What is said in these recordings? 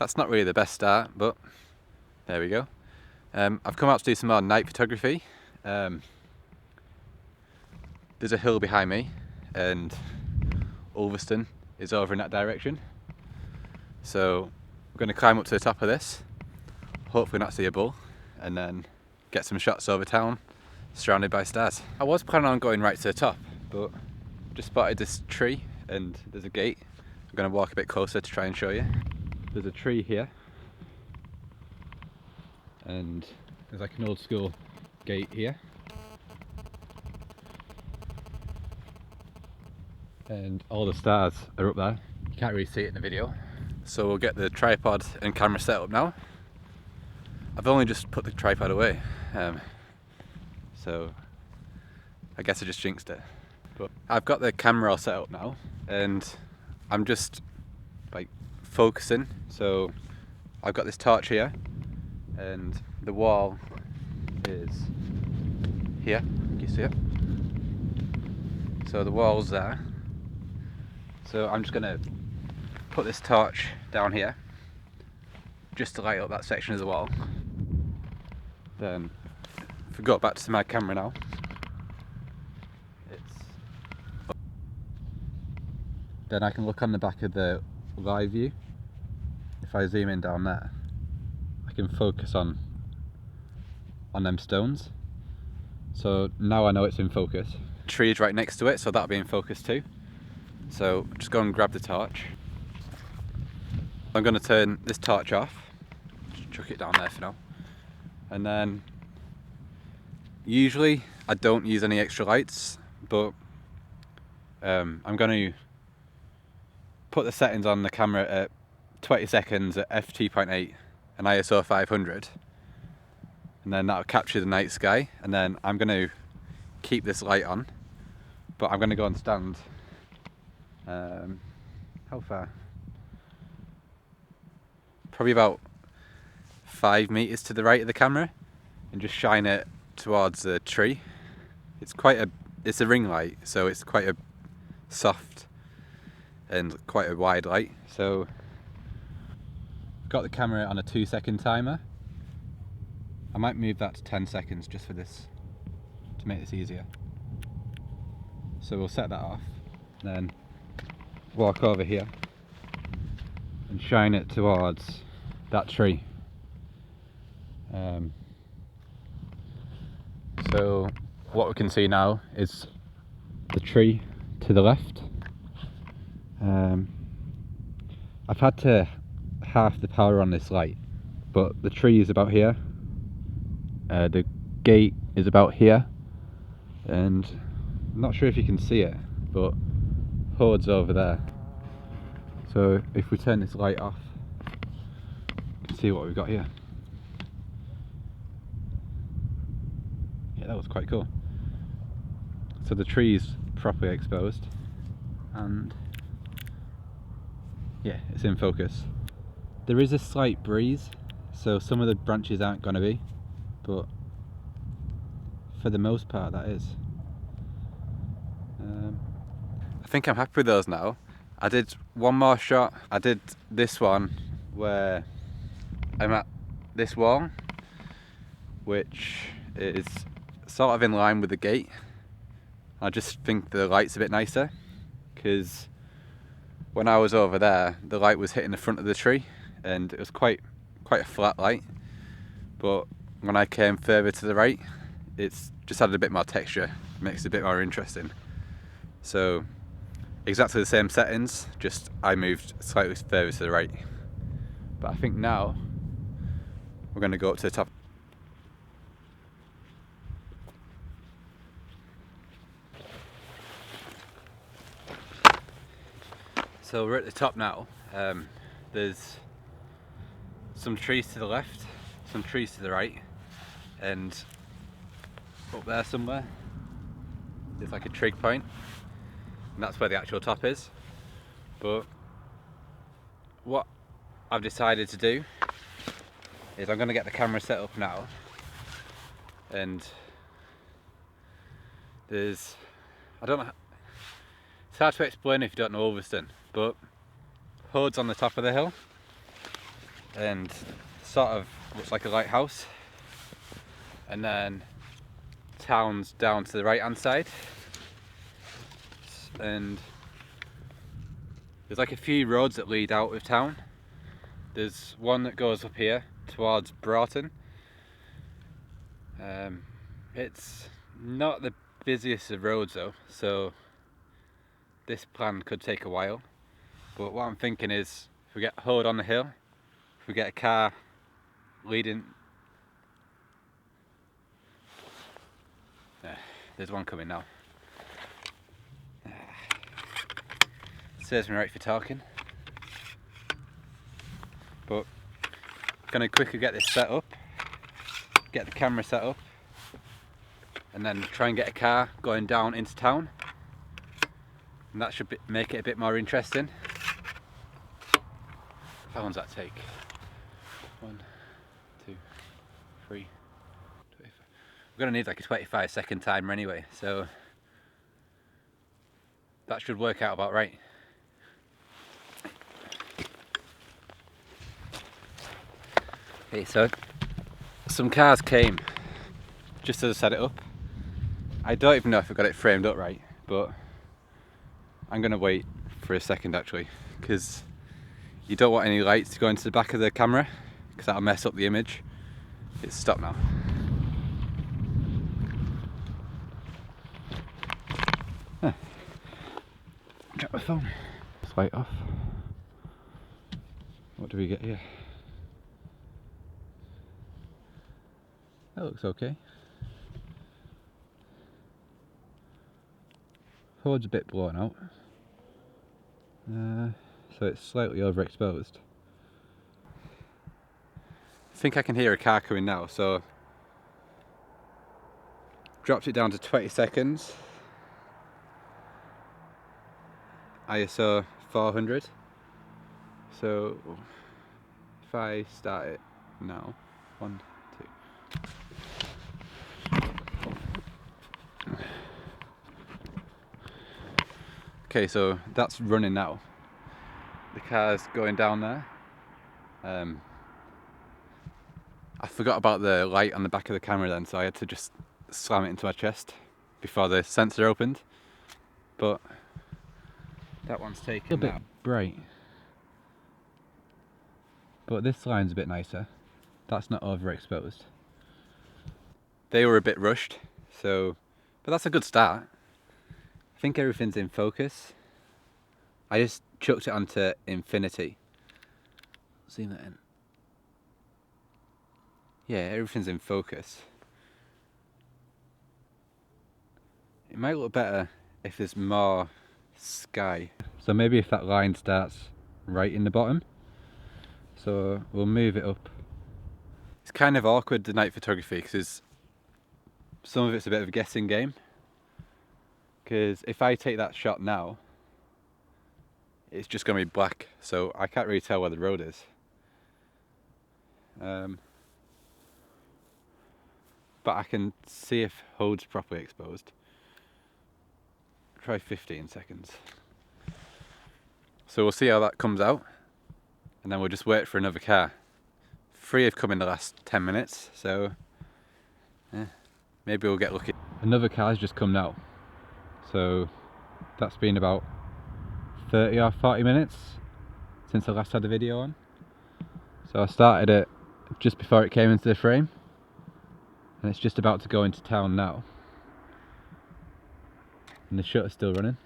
That's not really the best start, but there we go. I've come out to do some more night photography. There's a hill behind me and Ulverston is over in that direction. So we're going to climb up to the top of this, hopefully not see a bull, and then get some shots over town surrounded by stars. I was planning on going right to the top, but just spotted this tree and there's a gate. I'm going to walk a bit closer to try and show you. There's a tree here and there's like an old school gate here, and all the stars are up there. You can't really see it in the video, so we'll get the tripod and camera set up now. I've only just put the tripod away, so I guess I just jinxed it. But I've got the camera all set up now and I'm just like focusing. So I've got this torch here and the wall is here, can you see it? So the wall's there. So I'm just gonna put this torch down here just to light up that section of the wall. Then if we go back to my camera now, then I can look on the back of the live view. If I zoom in down there, I can focus on them stones. So now I know it's in focus. Tree is right next to it, so that'll be in focus too. So just go and grab the torch. I'm going to turn this torch off, just chuck it down there for now. And then usually I don't use any extra lights, but I'm going to put the settings on the camera at 20 seconds at f2.8 and ISO 500, and then that'll capture the night sky. And then I'm going to keep this light on, but I'm going to go and stand how far? Probably about 5 meters to the right of the camera, and just shine it towards the tree. It's a ring light, so it's quite a soft and quite a wide light. So I've got the camera on a 2-second timer. I might move that to 10 seconds just for this, to make this easier. So we'll set that off, then walk over here and shine it towards that tree. So what we can see now is the tree to the left. I've had to half the power on this light, but the tree is about here, the gate is about here, and I'm not sure if you can see it, but Hoard's over there. So if we turn this light off, you can see what we've got here. Yeah, that was quite cool. So the tree's properly exposed, and yeah, it's in focus. There is a slight breeze, so some of the branches aren't going to be, but for the most part that is. I think I'm happy with those now. I did one more shot. I did this one where I'm at this wall, which is sort of in line with the gate. I just think the light's a bit nicer, because when I was over there the light was hitting the front of the tree and it was quite a flat light, but when I came further to the right it's just added a bit more texture, makes it a bit more interesting. So exactly the same settings, just I moved slightly further to the right. But I think now we're going to go up to the top. So we're at the top now. There's some trees to the left, some trees to the right, and up there somewhere there's like a trig point, and that's where the actual top is. But what I've decided to do is I'm going to get the camera set up now, and there's, I don't know, it's hard to explain if you don't know Ulverston, but Hoard's on the top of the hill, and sort of looks like a lighthouse, and then town's down to the right hand side, and there's like a few roads that lead out of town. There's one that goes up here towards Broughton. It's not the busiest of roads though, so this plan could take a while. But what I'm thinking is, if we get hold on the hill, if we get a car leading... there's one coming now. Serves me right for talking. But gonna quickly get this set up, get the camera set up, and then try and get a car going down into town, and that should make it a bit more interesting. How long does that take? 1, 2, 3, 25. We're gonna need like a 25-second timer anyway, so that should work out about right. Okay, so some cars came just as I set it up. I don't even know if I got it framed up right, but I'm gonna wait for a second actually, because you don't want any lights to go into the back of the camera, because that'll mess up the image. It's stopped now. Drop my phone. Let's light off. What do we get here? That looks okay. Hood's a bit blown out, so it's slightly overexposed. I think I can hear a car coming now, so dropped it down to 20 seconds. ISO 400. So if I start it now, 1, 2. Okay, so that's running now. The car's going down there. I forgot about the light on the back of the camera then, so I had to just slam it into my chest before the sensor opened. But that one's taken a bit bright. But this line's a bit nicer. That's not overexposed. They were a bit rushed, so but that's a good start. I think everything's in focus. I just chucked it onto infinity. Zoom that in. Yeah, everything's in focus. It might look better if there's more sky. So maybe if that line starts right in the bottom. So we'll move it up. It's kind of awkward, the night photography, because some of it's a bit of a guessing game. Because if I take that shot now, it's just going to be black, so I can't really tell where the road is. But I can see if HUD's properly exposed. Try 15 seconds. So we'll see how that comes out, and then we'll just wait for another car. 3 have come in the last 10 minutes, so yeah, maybe we'll get lucky. Another car's just come now, so that's been about 30 or 40 minutes since I last had the video on. So I started it just before it came into the frame, and it's just about to go into town now. And the shutter's still running.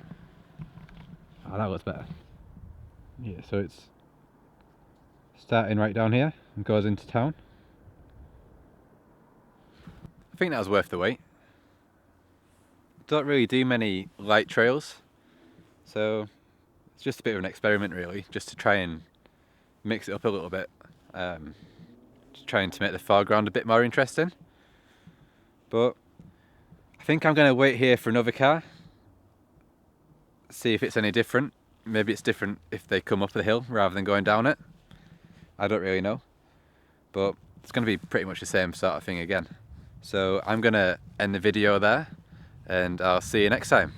Oh, that looks better. Yeah, so it's starting right down here and goes into town. I think that was worth the wait. Don't really do many light trails, so it's just a bit of an experiment really, just to try and mix it up a little bit. Just trying to make the foreground a bit more interesting. But I think I'm going to wait here for another car, see if it's any different. Maybe it's different if they come up the hill rather than going down it. I don't really know, but it's going to be pretty much the same sort of thing again. So I'm going to end the video there, and I'll see you next time.